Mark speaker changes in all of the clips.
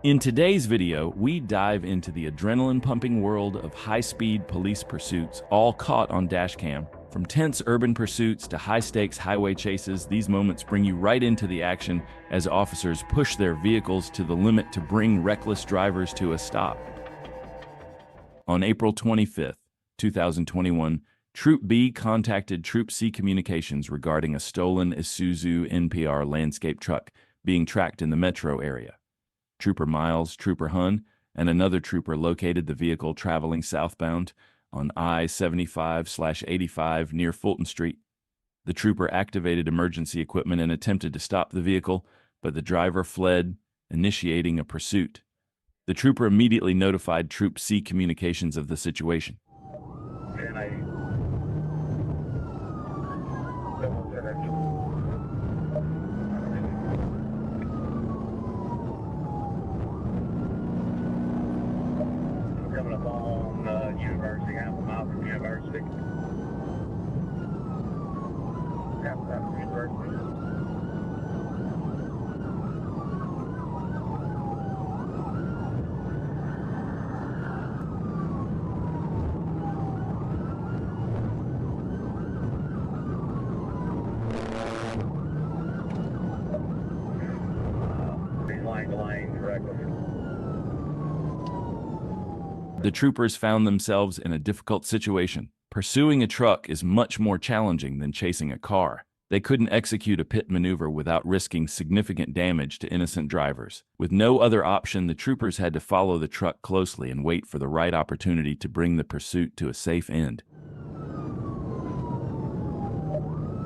Speaker 1: In today's video, we dive into the adrenaline-pumping world of high-speed police pursuits, all caught on Dashcam. From tense urban pursuits to high-stakes highway chases, these moments bring you right into the action as officers push their vehicles to the limit to bring reckless drivers to a stop. On April 25, 2021, Troop B contacted Troop C Communications regarding a stolen Isuzu NPR landscape truck being tracked in the metro area. Trooper Miles, Trooper Hun, and another trooper located the vehicle traveling southbound on I-75/85 near Fulton Street. The trooper activated emergency equipment and attempted to stop the vehicle, but the driver fled, initiating a pursuit. The trooper immediately notified Troop C Communications of the situation.
Speaker 2: Coming up on University, half a mile from University. Half a mile from University. Lane correctly.
Speaker 1: The troopers found themselves in a difficult situation. Pursuing a truck is much more challenging than chasing a car. They couldn't execute a pit maneuver without risking significant damage to innocent drivers. With no other option, the troopers had to follow the truck closely and wait for the right opportunity to bring the pursuit to a safe end.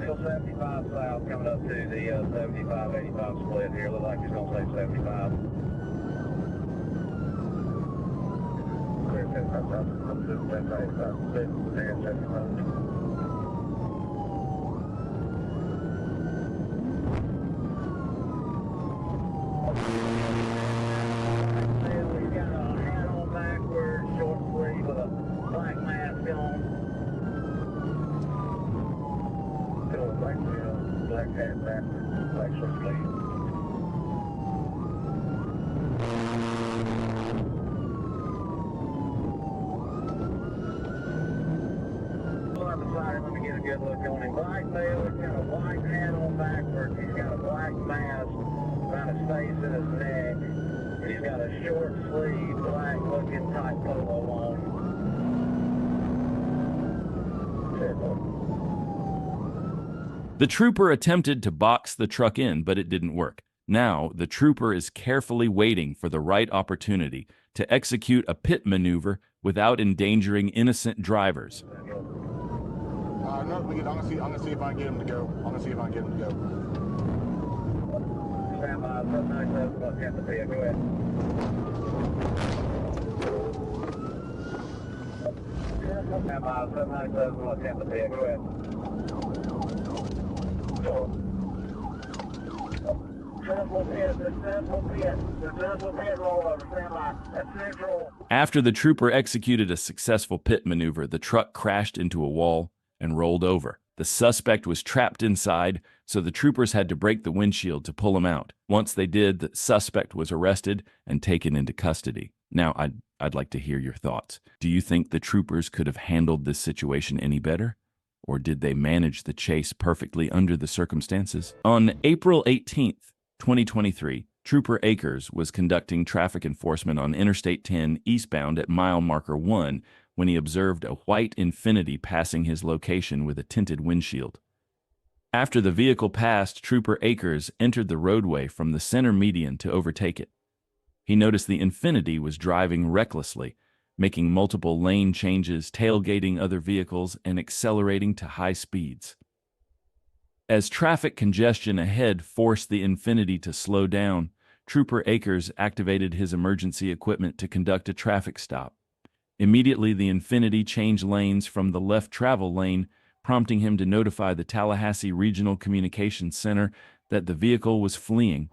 Speaker 2: Still 75 south coming up to the 75-85 split here. Looks like it's going to say 75. Clear 75 south, up to 75 split, and 75. We've got a hat on backwards, short sleeve with a black mask on. Black hat backwards, black short sleeve. Let me get a good look on him. Black male, he's got a white hat on backwards. He's got a black mask around his face and his neck. And he's got a short sleeve, black looking tight polo on.
Speaker 1: The trooper attempted to box the truck in, but it didn't work. Now, the trooper is carefully waiting for the right opportunity to execute a pit maneuver without endangering innocent drivers.
Speaker 3: No, I'm gonna see if I can get him to go. I'm gonna see if I can get him to go.
Speaker 2: Stand by, 797, look at the pit, go ahead. Stand by, 797, look at the pit, go ahead.
Speaker 1: After the trooper executed a successful pit maneuver, the truck crashed into a wall and rolled over. The suspect was trapped inside, so the troopers had to break the windshield to pull him out. Once they did, the suspect was arrested and taken into custody. Now, I'd like to hear your thoughts. Do you think the troopers could have handled this situation any better? Or did they manage the chase perfectly under the circumstances? On April 18th, 2023, Trooper Akers was conducting traffic enforcement on Interstate 10 eastbound at mile marker 1 when he observed a white Infiniti passing his location with a tinted windshield. After the vehicle passed, Trooper Akers entered the roadway from the center median to overtake it. He noticed the Infiniti was driving recklessly, making multiple lane changes, tailgating other vehicles, and accelerating to high speeds. As traffic congestion ahead forced the Infiniti to slow down, Trooper Akers activated his emergency equipment to conduct a traffic stop. Immediately, the Infiniti changed lanes from the left travel lane, prompting him to notify the Tallahassee Regional Communications Center that the vehicle was fleeing.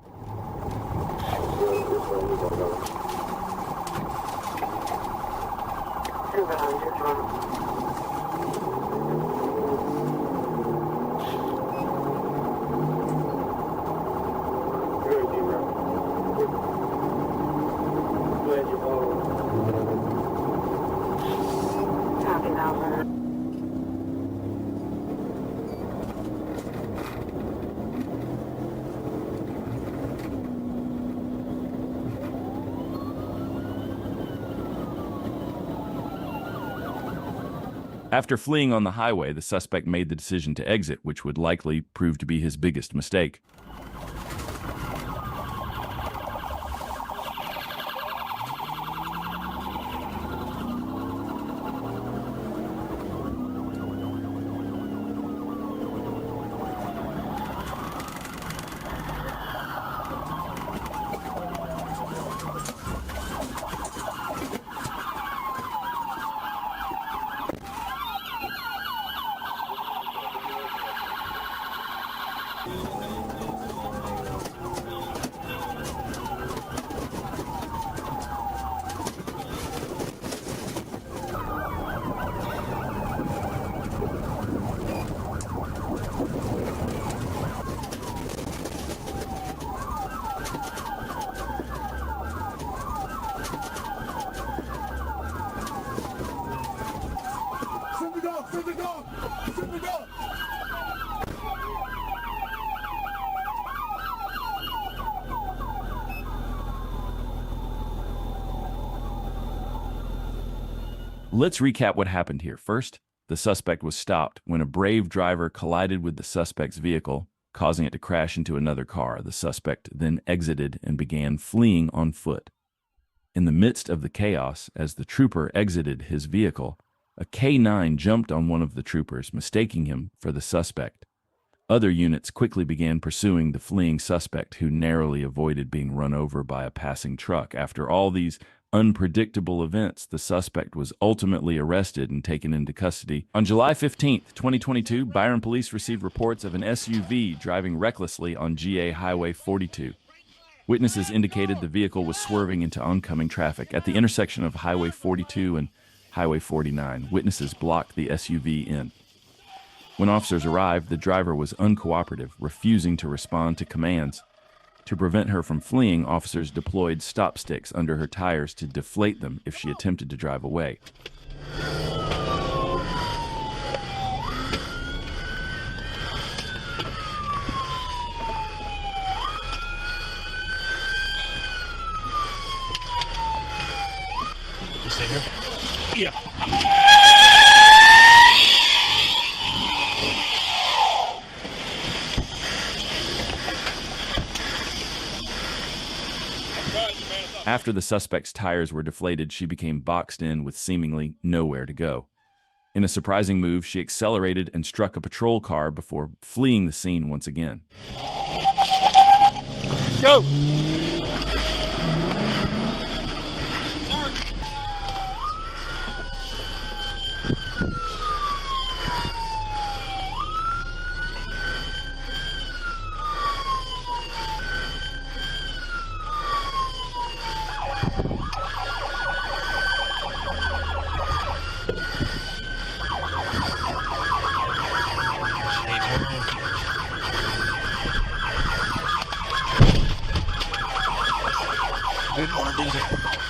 Speaker 1: After fleeing on the highway, the suspect made the decision to exit, which would likely prove to be his biggest mistake.
Speaker 3: Send the dog! Send the dog! Send the dog!
Speaker 1: Let's recap what happened here. First, the suspect was stopped when a brave driver collided with the suspect's vehicle, causing it to crash into another car. The suspect then exited and began fleeing on foot. In the midst of the chaos, as the trooper exited his vehicle, a K-9 jumped on one of the troopers, mistaking him for the suspect. Other units quickly began pursuing the fleeing suspect, who narrowly avoided being run over by a passing truck. After all these unpredictable events, the suspect was ultimately arrested and taken into custody. On July 15, 2022, Byron police received reports of an SUV driving recklessly on GA Highway 42. Witnesses indicated the vehicle was swerving into oncoming traffic. At the intersection of Highway 42 and Highway 49, witnesses blocked the SUV in. When officers arrived, the driver was uncooperative, refusing to respond to commands. To prevent her from fleeing, officers deployed stop sticks under her tires to deflate them if she attempted to drive away.
Speaker 4: You stay here? Yeah.
Speaker 1: After the suspect's tires were deflated, she became boxed in with seemingly nowhere to go. In a surprising move, she accelerated and struck a patrol car before fleeing the scene once again.
Speaker 4: Go! Didn't want to do that.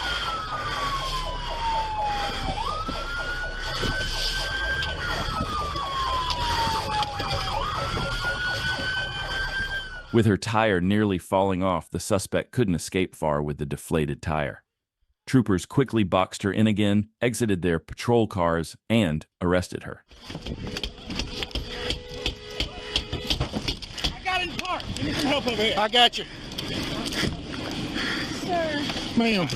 Speaker 1: With her tire nearly falling off, the suspect couldn't escape far with the deflated tire. Troopers quickly boxed her in again, exited their patrol cars, and arrested her.
Speaker 4: I got in the car. You need some help over here. I got you.
Speaker 5: Sir.
Speaker 4: Ma'am.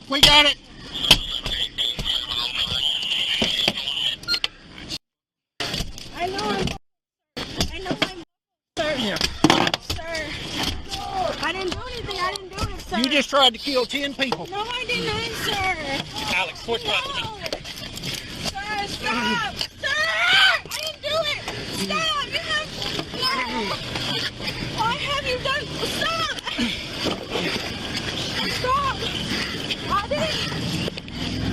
Speaker 4: We got it.
Speaker 5: I know I'm sir.
Speaker 4: Yeah.
Speaker 5: Sir. I didn't do anything. I didn't do it, sir.
Speaker 4: You just tried to kill 10 people.
Speaker 5: No, I didn't, sir.
Speaker 4: Alex, push
Speaker 5: No. Sir, stop. Sir! I didn't do it. Stop. You have... No. Why have you done... Stop. Stop.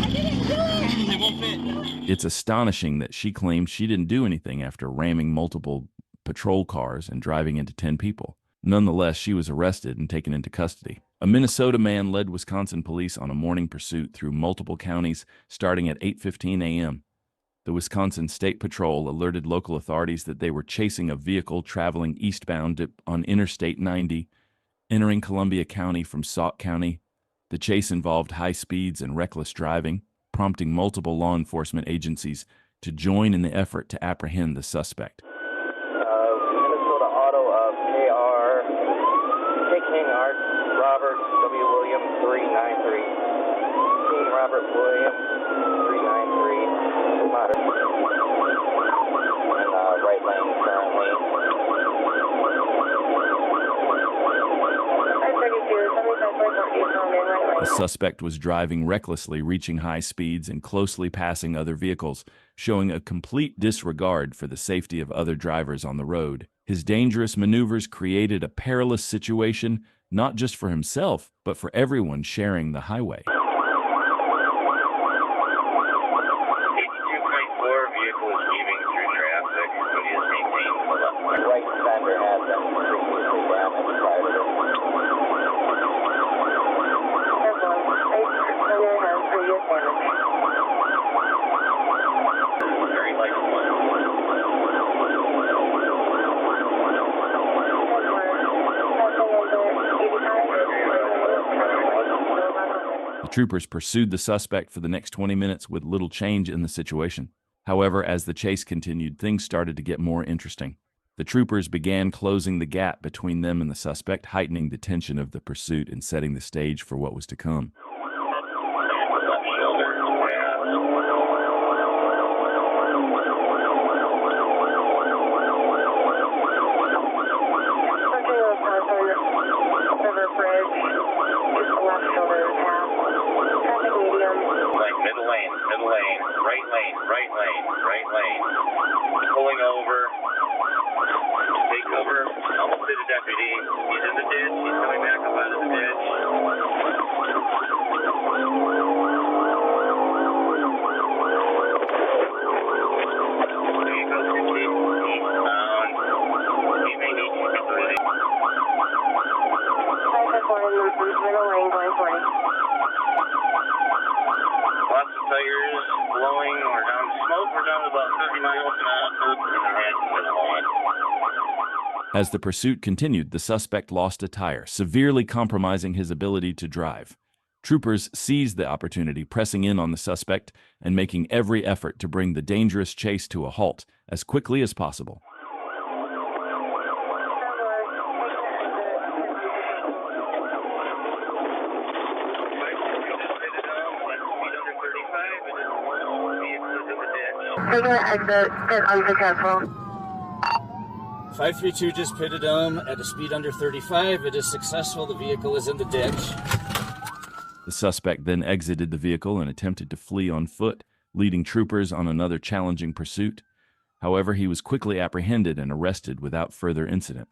Speaker 5: I didn't do it.
Speaker 4: It won't fit.
Speaker 1: It's astonishing that she claimed she didn't do anything after ramming multiple patrol cars and driving into 10 people. Nonetheless, she was arrested and taken into custody. A Minnesota man led Wisconsin police on a morning pursuit through multiple counties starting at 8:15 a.m. The Wisconsin State Patrol alerted local authorities that they were chasing a vehicle traveling eastbound on Interstate 90, entering Columbia County from Sauk County. The chase involved high speeds and reckless driving, prompting multiple law enforcement agencies to join in the effort to apprehend the suspect.
Speaker 2: Minnesota Auto of KR, King Robert W. Williams 393. King Robert Williams 393. Modern. And right lane currently.
Speaker 1: The suspect was driving recklessly, reaching high speeds and closely passing other vehicles, showing a complete disregard for the safety of other drivers on the road. His dangerous maneuvers created a perilous situation, not just for himself, but for everyone sharing the highway.
Speaker 2: 82.4 vehicle is weaving through traffic, but he is maintaining the left. Right fender has been previously damaged prior to this. Very light one.
Speaker 1: The troopers pursued the suspect for the next 20 minutes with little change in the situation. However, as the chase continued, things started to get more interesting. The troopers began closing the gap between them and the suspect, heightening the tension of the pursuit and setting the stage for what was to come.
Speaker 2: Pulling over. Take cover. Almost hit a deputy. He's in the ditch. He's coming back up out of the ditch. Vehicle 50 eastbound. He may need to be ready. Lots of tires blowing. We're down to smoke. We're down to about 30 miles an hour.
Speaker 1: As the pursuit continued, the suspect lost a tire, severely compromising his ability to drive. Troopers seized the opportunity, pressing in on the suspect and making every effort to bring the dangerous chase to a halt as quickly as possible.
Speaker 5: Taking an exit is unsuccessful.
Speaker 6: 532 just pitted him at a speed under 35. It is successful. The vehicle is in the ditch.
Speaker 1: The suspect then exited the vehicle and attempted to flee on foot, leading troopers on another challenging pursuit. However, he was quickly apprehended and arrested without further incident.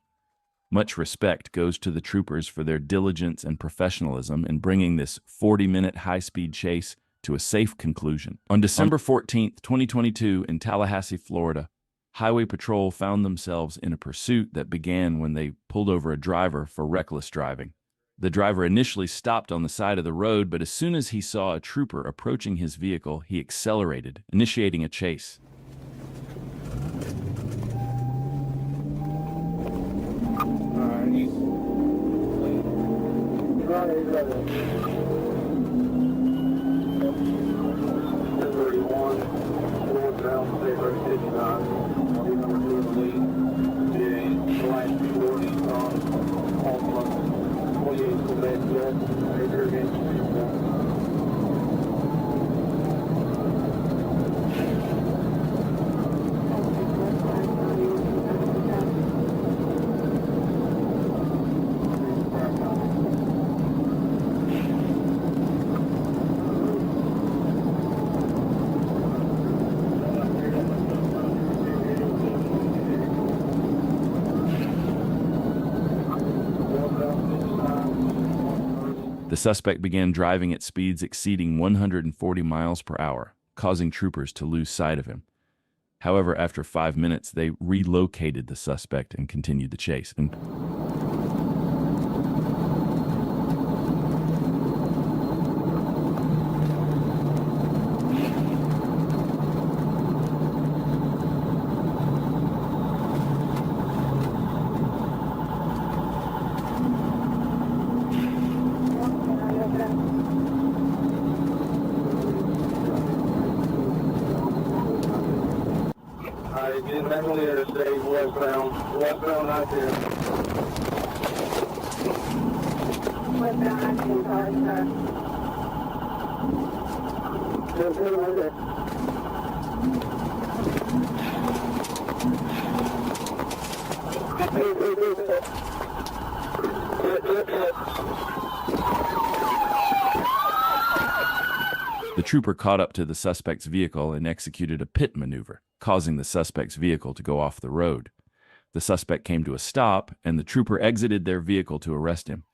Speaker 1: Much respect goes to the troopers for their diligence and professionalism in bringing this 40-minute high-speed chase to a safe conclusion. On December 14, 2022, in Tallahassee, Florida, Highway Patrol found themselves in a pursuit that began when they pulled over a driver for reckless driving. The driver initially stopped on the side of the road, but as soon as he saw a trooper approaching his vehicle, he accelerated, initiating a chase. The suspect began driving at speeds exceeding 140 miles per hour, causing troopers to lose sight of him. However, after 5 minutes, they relocated the suspect and continued the chase.
Speaker 2: definitely interstate westbound. Westbound right there.
Speaker 5: Westbound, I can sorry, sir.
Speaker 2: Just hit him with it.
Speaker 1: The trooper caught up to the suspect's vehicle and executed a pit maneuver, causing the suspect's vehicle to go off the road. The suspect came to a stop, and the trooper exited their vehicle to arrest him.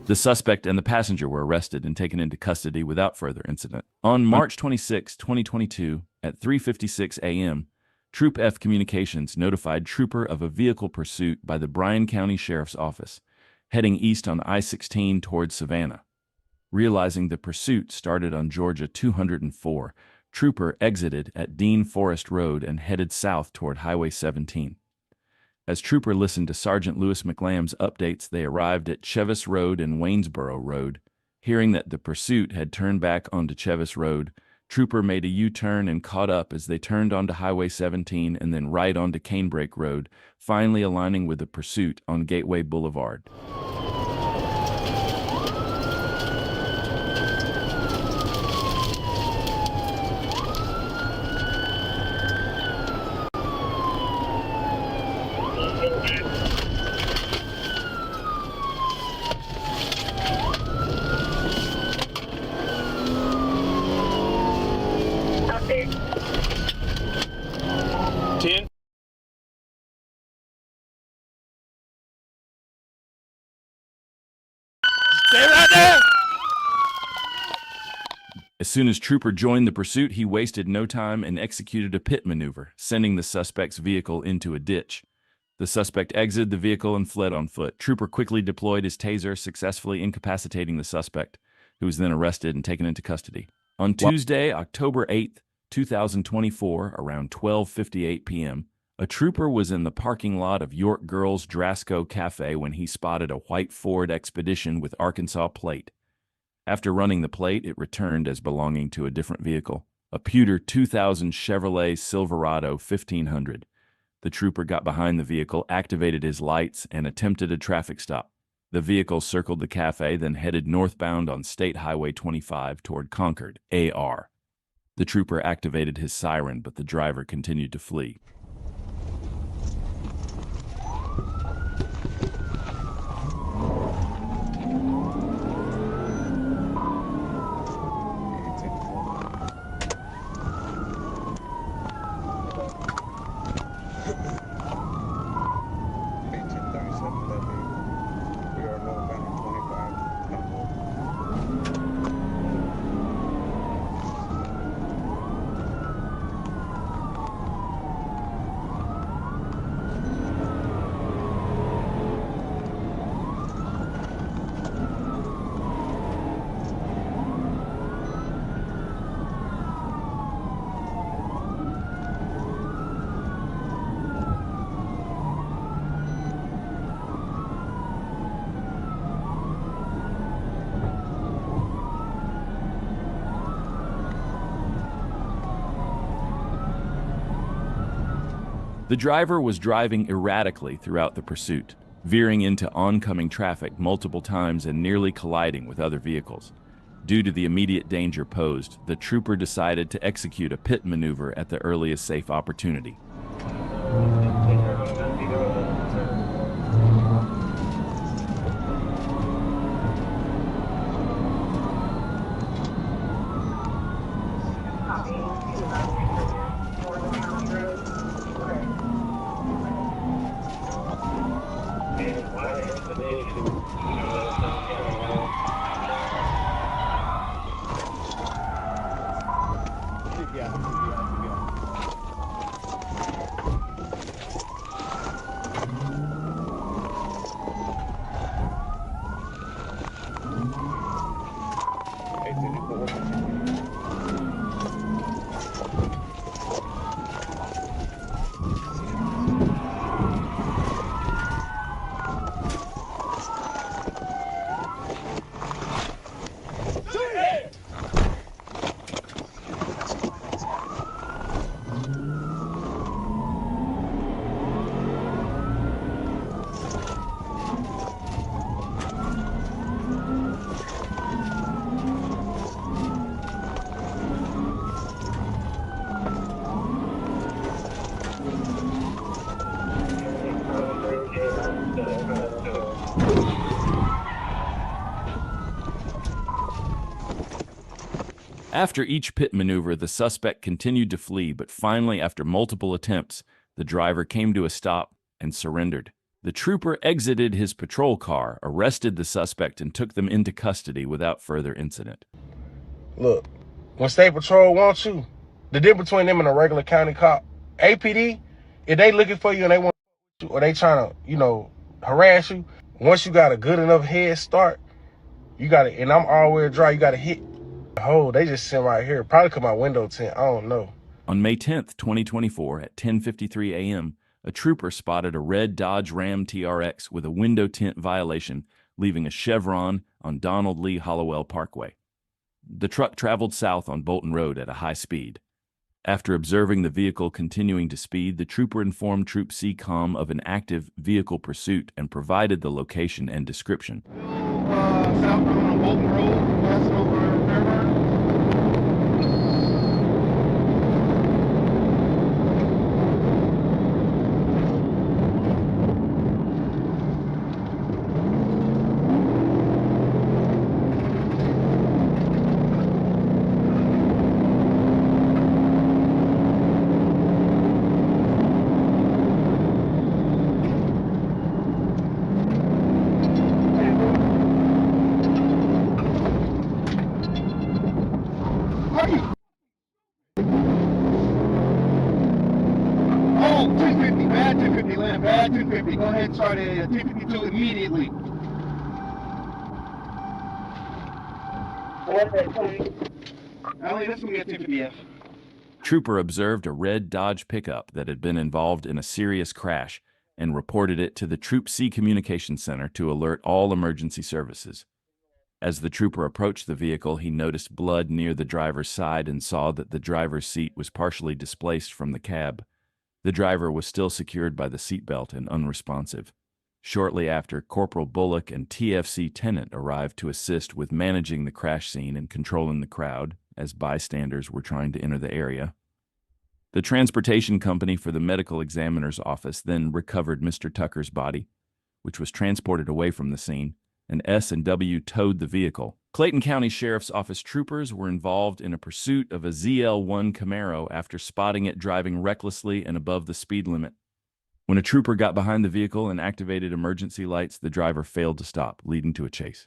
Speaker 1: The suspect and the passenger were arrested and taken into custody without further incident. On March 26, 2022, at 3:56 a.m., Troop F Communications notified Trooper of a vehicle pursuit by the Bryan County Sheriff's Office, heading east on I-16 towards Savannah. Realizing the pursuit started on Georgia 204, Trooper exited at Dean Forest Road and headed south toward Highway 17. As Trooper listened to Sergeant Lewis McLamb's updates, they arrived at Chevis Road and Waynesboro Road. Hearing that the pursuit had turned back onto Chevis Road, Trooper made a U-turn and caught up as they turned onto Highway 17 and then right onto Canebrake Road, finally aligning with the pursuit on Gateway Boulevard.
Speaker 4: Stay right there!
Speaker 1: As soon as Trooper joined the pursuit, he wasted no time and executed a pit maneuver, sending the suspect's vehicle into a ditch. The suspect exited the vehicle and fled on foot. Trooper quickly deployed his taser, successfully incapacitating the suspect, who was then arrested and taken into custody. On Tuesday, October 8, 2024, around 12:58 p.m., a trooper was in the parking lot of York Girls Drasco Cafe when he spotted a white Ford Expedition with Arkansas plate. After running the plate, it returned as belonging to a different vehicle, a pewter 2000 Chevrolet Silverado 1500. The trooper got behind the vehicle, activated his lights, and attempted a traffic stop. The vehicle circled the cafe, then headed northbound on State Highway 25 toward Concord, AR. The trooper activated his siren, but the driver continued to flee. The driver was driving erratically throughout the pursuit, veering into oncoming traffic multiple times and nearly colliding with other vehicles. Due to the immediate danger posed, the trooper decided to execute a pit maneuver at the earliest safe opportunity. After each pit maneuver, the suspect continued to flee, but finally, after multiple attempts, the driver came to a stop and surrendered. The trooper exited his patrol car, arrested the suspect, and took them into custody without further incident.
Speaker 3: Look, when State Patrol wants you, the difference between them and a regular county cop, APD, if they looking for you and they want you, or they trying to, harass you, once you got a good enough head start, you got to, and I'm all-wheel drive, you got to hit. Oh, they just sitting right here. Probably come my window tint. I don't know.
Speaker 1: On May 10th, 2024, at 10:53 a.m., a trooper spotted a red Dodge Ram TRX with a window tint violation, leaving a chevron on Donald Lee Hollowell Parkway. The truck traveled south on Bolton Road at a high speed. After observing the vehicle continuing to speed, the trooper informed Troop C-Com of an active vehicle pursuit and provided the location and description.
Speaker 3: Southbound on Bolton Road, passing over Fairburn. Oh, 250, bad 250, land, bad 250. Go ahead and start at 252 immediately. Ellie, this one get 250F.
Speaker 1: Trooper observed a red Dodge pickup that had been involved in a serious crash and reported it to the Troop C Communications Center to alert all emergency services. As the trooper approached the vehicle, he noticed blood near the driver's side and saw that the driver's seat was partially displaced from the cab. The driver was still secured by the seatbelt and unresponsive. Shortly after, Corporal Bullock and TFC Tennant arrived to assist with managing the crash scene and controlling the crowd, as bystanders were trying to enter the area. The transportation company for the medical examiner's office then recovered Mr. Tucker's body, which was transported away from the scene, and S&W towed the vehicle. Clayton County Sheriff's Office troopers were involved in a pursuit of a ZL1 Camaro after spotting it driving recklessly and above the speed limit. When a trooper got behind the vehicle and activated emergency lights, the driver failed to stop, leading to a chase.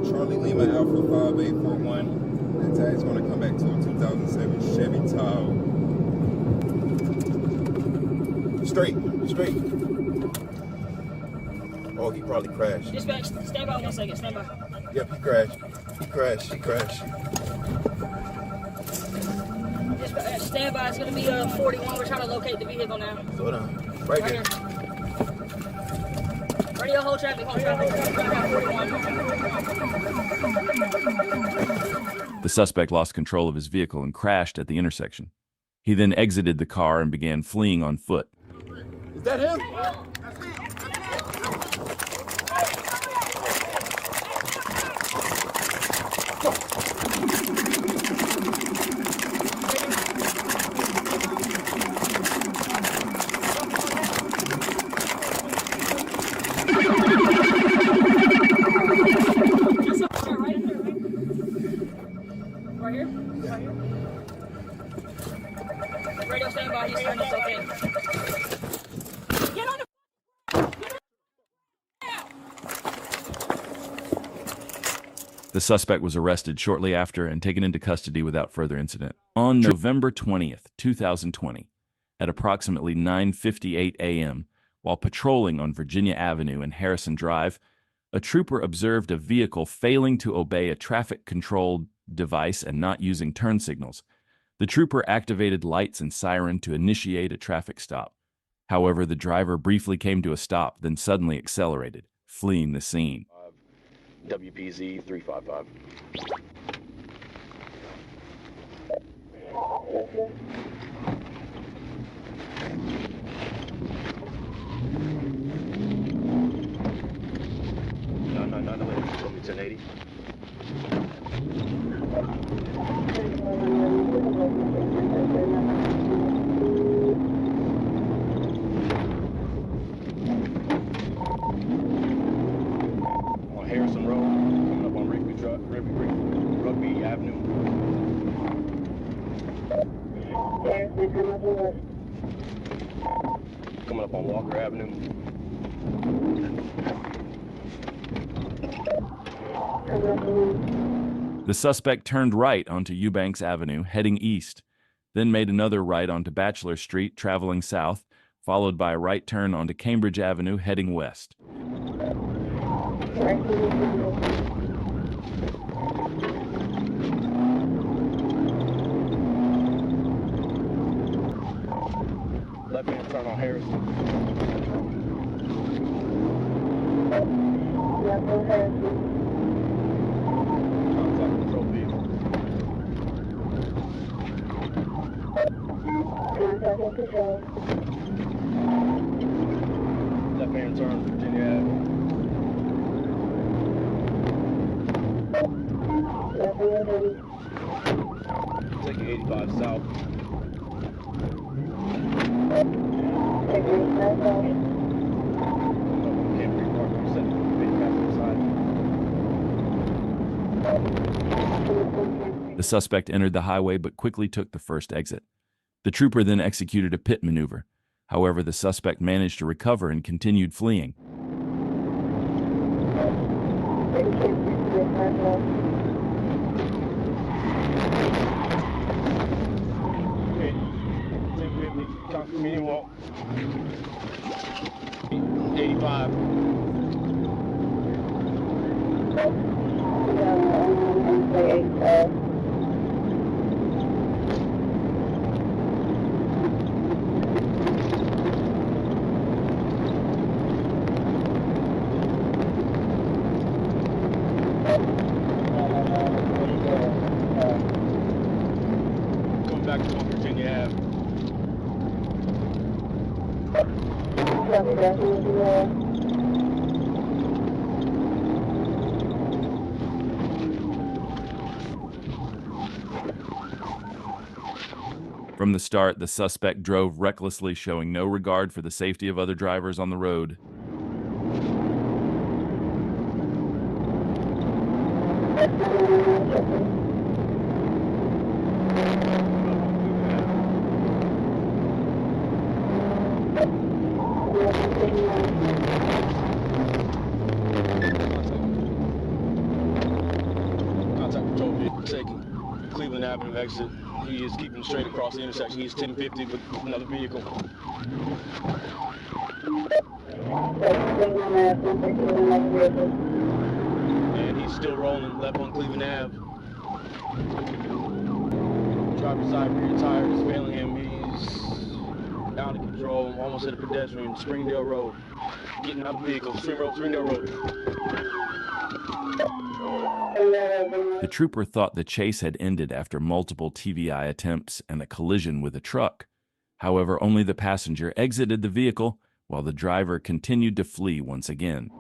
Speaker 7: Charlie Lima Alpha 5841. That tag's going to come back to a 2007 Chevy Tahoe. Straight. Oh, he probably crashed.
Speaker 8: Dispatch, stand by 1 second, stand by.
Speaker 7: Yep, he crashed.
Speaker 8: Dispatch, stand by, it's going to be 41. We're trying to locate the vehicle now.
Speaker 7: Hold on. Right here.
Speaker 8: Radio, hold traffic. 41.
Speaker 1: The suspect lost control of his vehicle and crashed at the intersection. He then exited the car and began fleeing on foot.
Speaker 7: Is that him?
Speaker 8: Right here? Radio, stand by. He's turning, it's okay. Get on the...
Speaker 1: The suspect was arrested shortly after and taken into custody without further incident. On November 20th, 2020, at approximately 9:58 a.m., while patrolling on Virginia Avenue and Harrison Drive, a trooper observed a vehicle failing to obey a traffic-controlled device and not using turn signals. The trooper activated lights and siren to initiate a traffic stop. However, the driver briefly came to a stop, then suddenly accelerated, fleeing the scene.
Speaker 9: WPZ 355. No, wait. Show me 1080. Coming up on Walker Avenue.
Speaker 1: The suspect turned right onto Eubanks Avenue, heading east, then made another right onto Bachelor Street, traveling south, followed by a right turn onto Cambridge Avenue, heading west.
Speaker 9: Left-hand turn on Harrison. Contact control vehicle. Left-hand turn, Virginia Avenue. Take 85 south.
Speaker 1: The suspect entered the highway but quickly took the first exit. The trooper then executed a pit maneuver. However, the suspect managed to recover and continued fleeing.
Speaker 9: Medium walk. 85. Going back to Virginia Ave.
Speaker 1: From the start, the suspect drove recklessly, showing no regard for the safety of other drivers on the road.
Speaker 9: Contact control vehicle taking Cleveland Avenue exit. He is keeping straight across the intersection. He's 1050 with another vehicle. And he's still rolling left on Cleveland Ave. Driver's side rear tire is failing him. He's out of control, almost hit a pedestrian. Springdale Road. Getting out of the vehicle. Springdale Road.
Speaker 1: The trooper thought the chase had ended after multiple TVI attempts and a collision with a truck. However, only the passenger exited the vehicle while the driver continued to flee once again.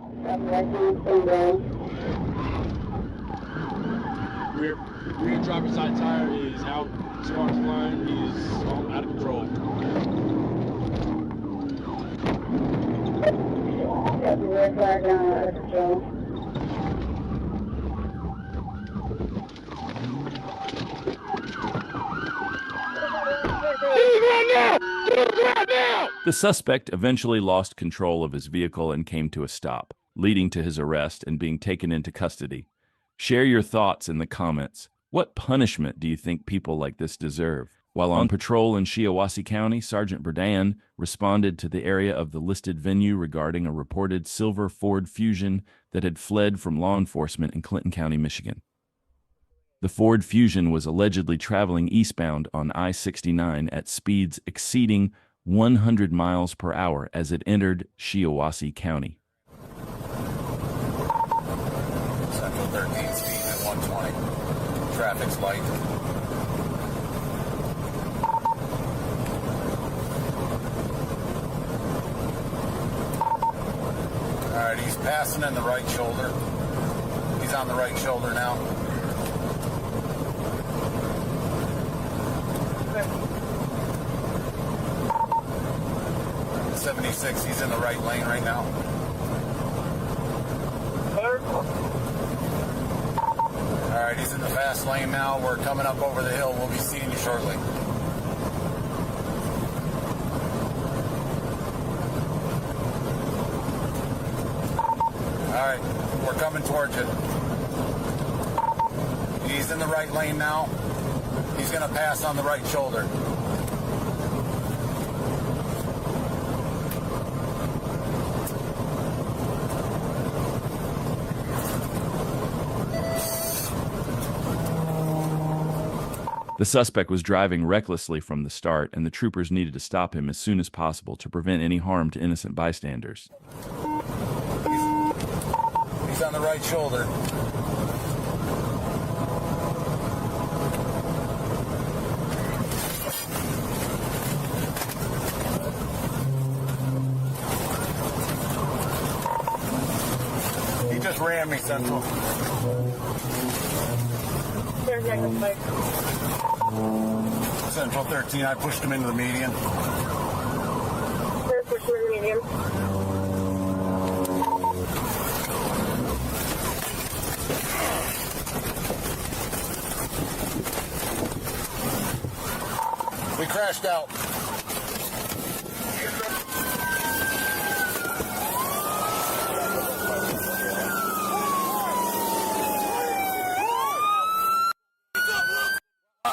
Speaker 9: Rear driver's side tire is out. Sparks flying. He is out of control.
Speaker 1: The suspect eventually lost control of his vehicle and came to a stop, leading to his arrest and being taken into custody. Share your thoughts in the comments. What punishment do you think people like this deserve? While on patrol in Shiawassee County, Sergeant Burdan responded to the area of the listed venue regarding a reported silver Ford Fusion that had fled from law enforcement in Clinton County, Michigan. The Ford Fusion was allegedly traveling eastbound on I-69 at speeds exceeding 100 miles per hour as it entered Shiawassee County.
Speaker 10: Central 13 speed at 120. Traffic's light. All right, he's passing in the right shoulder. He's on the right shoulder now. 76, he's in the right lane right now. All right, he's in the fast lane now. We're coming up over the hill. We'll be seeing you shortly. right, we're coming towards you. He's in the right lane now. He's going to pass on the right shoulder.
Speaker 1: The suspect was driving recklessly from the start, and the troopers needed to stop him as soon as possible to prevent any harm to innocent bystanders.
Speaker 10: He's on the right shoulder. He just ran me, Central. Central 13, I pushed him into the median. We crashed out.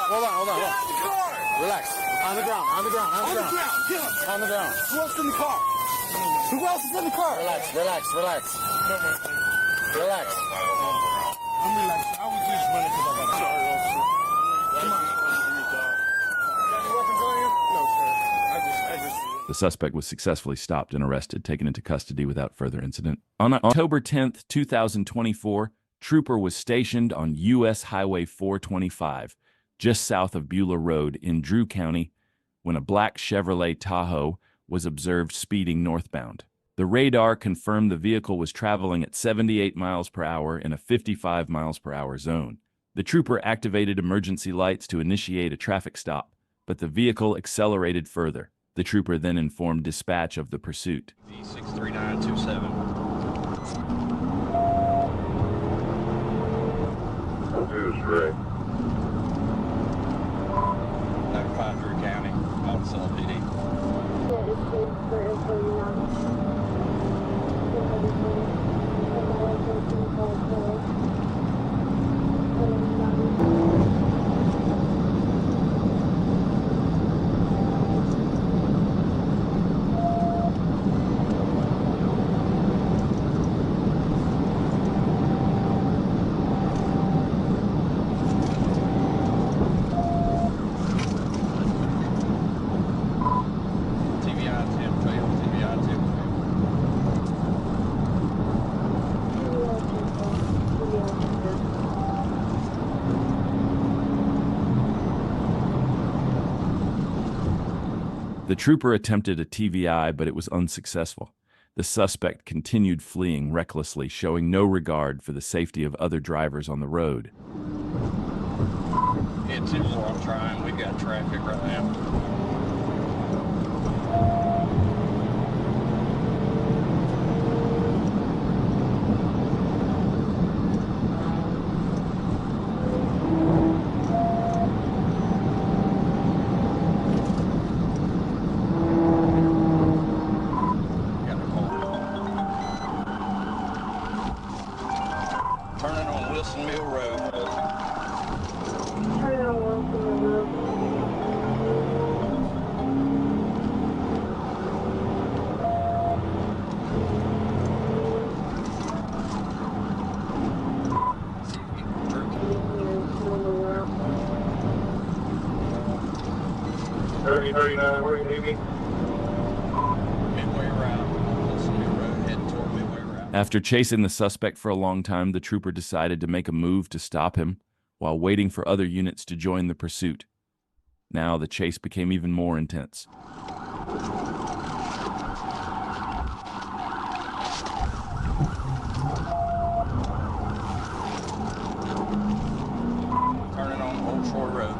Speaker 10: Hold on. Relax. On the ground. On the ground. Who else in the car? Who else is in the car? Relax.
Speaker 3: I'm relaxed.
Speaker 10: I was just running because I got sorry, officer. Come on. Got any weapons on you? No, sir. I just
Speaker 1: The suspect was successfully stopped and arrested, taken into custody without further incident. On October 10th, 2024, Trooper was stationed on U.S. Highway 425, just south of Beulah Road in Drew County, when a black Chevrolet Tahoe was observed speeding northbound. The radar confirmed the vehicle was traveling at 78 miles per hour in a 55 miles per hour zone. The trooper activated emergency lights to initiate a traffic stop, but the vehicle accelerated further. The trooper then informed dispatch of the pursuit.
Speaker 6: V63927.
Speaker 2: Great.
Speaker 6: 95 Drew County, Monticello PD.
Speaker 1: The trooper attempted a TVI, but it was unsuccessful. The suspect continued fleeing recklessly, showing no regard for the safety of other drivers on the road.
Speaker 6: Yeah, 2-4, I'm trying. We've got traffic right now. Turning on Wilson Mill Road.
Speaker 5: Turning on Wilson Mill Road.
Speaker 2: Midway
Speaker 6: around. Wilson Mill Road, heading toward Midway around.
Speaker 1: After chasing the suspect for a long time, the trooper decided to make a move to stop him while waiting for other units to join the pursuit. Now the chase became even more intense.
Speaker 6: Turning on Old Shore Road.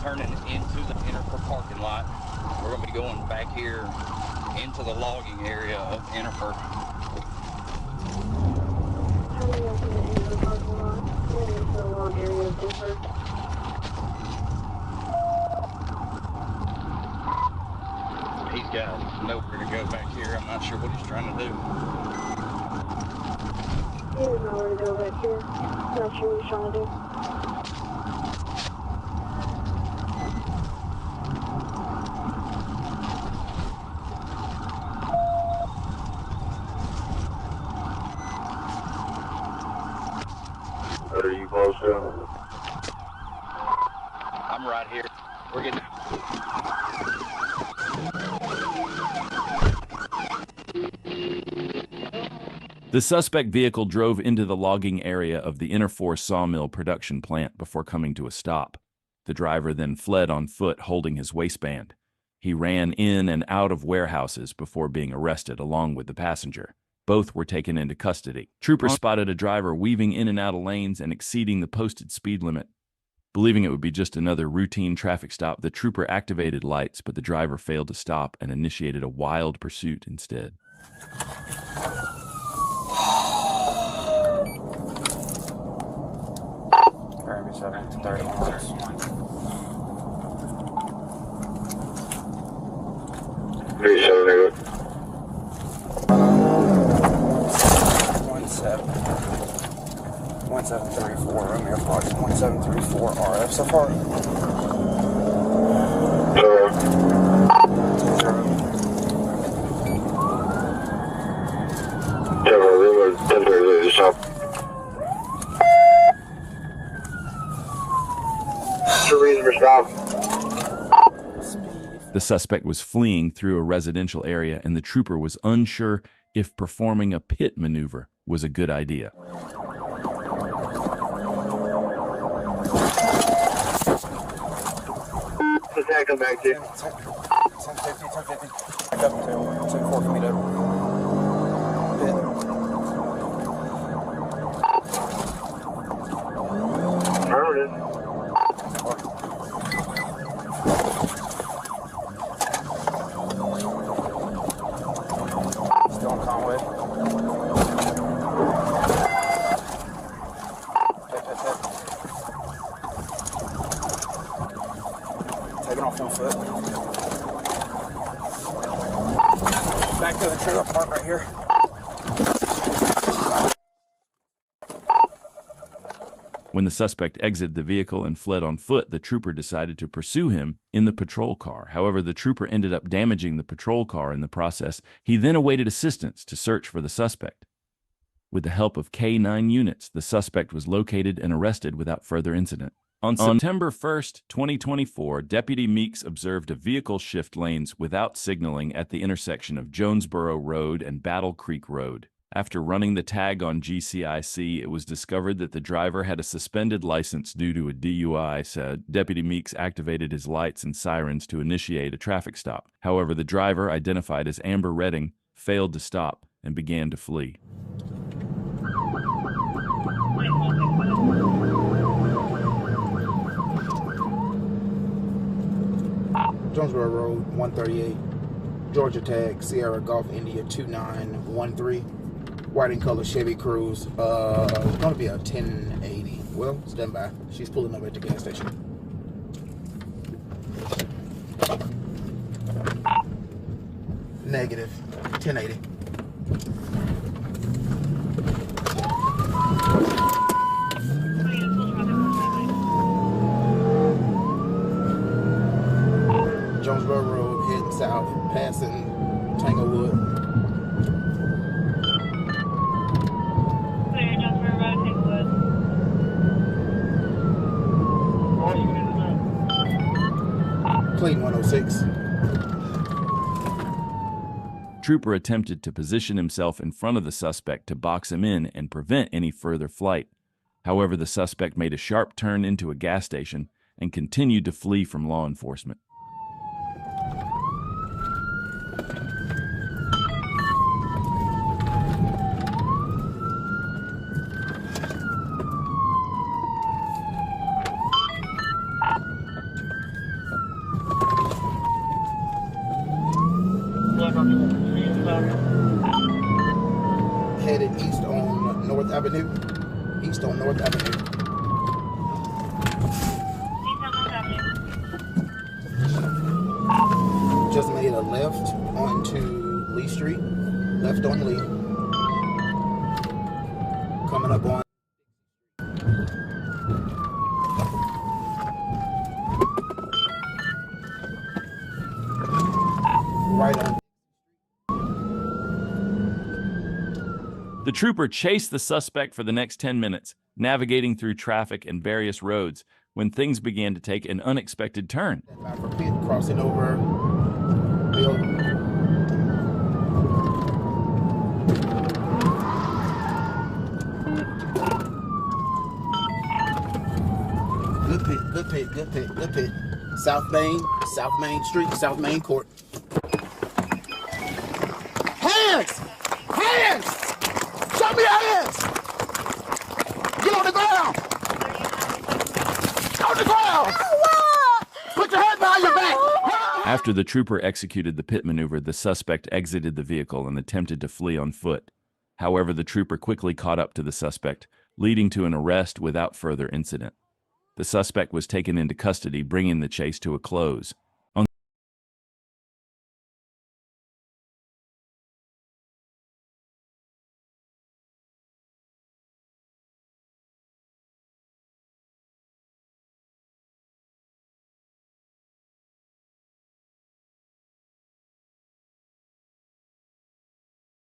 Speaker 6: Turning into the Interfer parking lot. We're going to be going back here into the logging area of Interfer.
Speaker 5: Turning into the Interfer parking lot. Going into the log area of Interfer.
Speaker 6: trying to do.
Speaker 5: He doesn't know where to go back here. Not sure what he's trying to do.
Speaker 2: What are you close to?
Speaker 6: I'm right here. We're getting.
Speaker 1: The suspect vehicle drove into the logging area of the Interfor sawmill production plant before coming to a stop. The driver then fled on foot holding his waistband. He ran in and out of warehouses before being arrested along with the passenger. Both were taken into custody. Troopers spotted a driver weaving in and out of lanes and exceeding the posted speed limit. Believing it would be just another routine traffic stop, the trooper activated lights, but the driver failed to stop and initiated a wild pursuit instead.
Speaker 11: Gravity 7 to 30 miles.
Speaker 2: Three seven eight.
Speaker 11: 1734, Romeo Fox, 1734 RF so far.
Speaker 2: 10-30, stop. What's the reason for stop?
Speaker 1: The suspect was fleeing through a residential area, and the trooper was unsure if performing a pit maneuver was a good idea.
Speaker 2: Attack, come back to you.
Speaker 11: 1050. Back up to 10-4 for me to pit.
Speaker 2: Affirmative.
Speaker 11: Still on Conway. Pit. Taking off 1 foot. Back to the trailer park right here.
Speaker 1: When the suspect exited the vehicle and fled on foot, the trooper decided to pursue him in the patrol car. However, the trooper ended up damaging the patrol car in the process. He then awaited assistance to search for the suspect. With the help of K-9 units, the suspect was located and arrested without further incident. On September 1st, 2024, Deputy Meeks observed a vehicle shift lanes without signaling at the intersection of Jonesboro Road and Battle Creek Road. After running the tag on GCIC, it was discovered that the driver had a suspended license due to a DUI, said. Deputy Meeks activated his lights and sirens to initiate a traffic stop. However, the driver, identified as Amber Redding, failed to stop and began to flee.
Speaker 12: Jonesboro Road, 138, Georgia tag, Sierra Golf India 2913, white and color Chevy Cruze. It's gonna be a 1080. Well, stand by. She's pulling up at the gas station. Negative, 1080. Jonesboro Road, heading south, passing Tanglewood.
Speaker 5: Clear Jonesboro Road, Tanglewood.
Speaker 12: Clean 106.
Speaker 1: Trooper attempted to position himself in front of the suspect to box him in and prevent any further flight. However, the suspect made a sharp turn into a gas station and continued to flee from law enforcement.
Speaker 12: Headed east on North Avenue. East on North Avenue. Just made a left onto Lee Street. Left on Lee. Coming up on. Right on.
Speaker 1: The trooper chased the suspect for the next 10 minutes, navigating through traffic and various roads, when things began to take an unexpected turn.
Speaker 12: Crossing over. Good pit. South Main Street, South Main Court. Hands! Show me your hands! Get on the ground! On the ground! Put your head behind your back!
Speaker 1: After the trooper executed the pit maneuver, the suspect exited the vehicle and attempted to flee on foot. However, the trooper quickly caught up to the suspect, leading to an arrest without further incident. The suspect was taken into custody, bringing the chase to a close.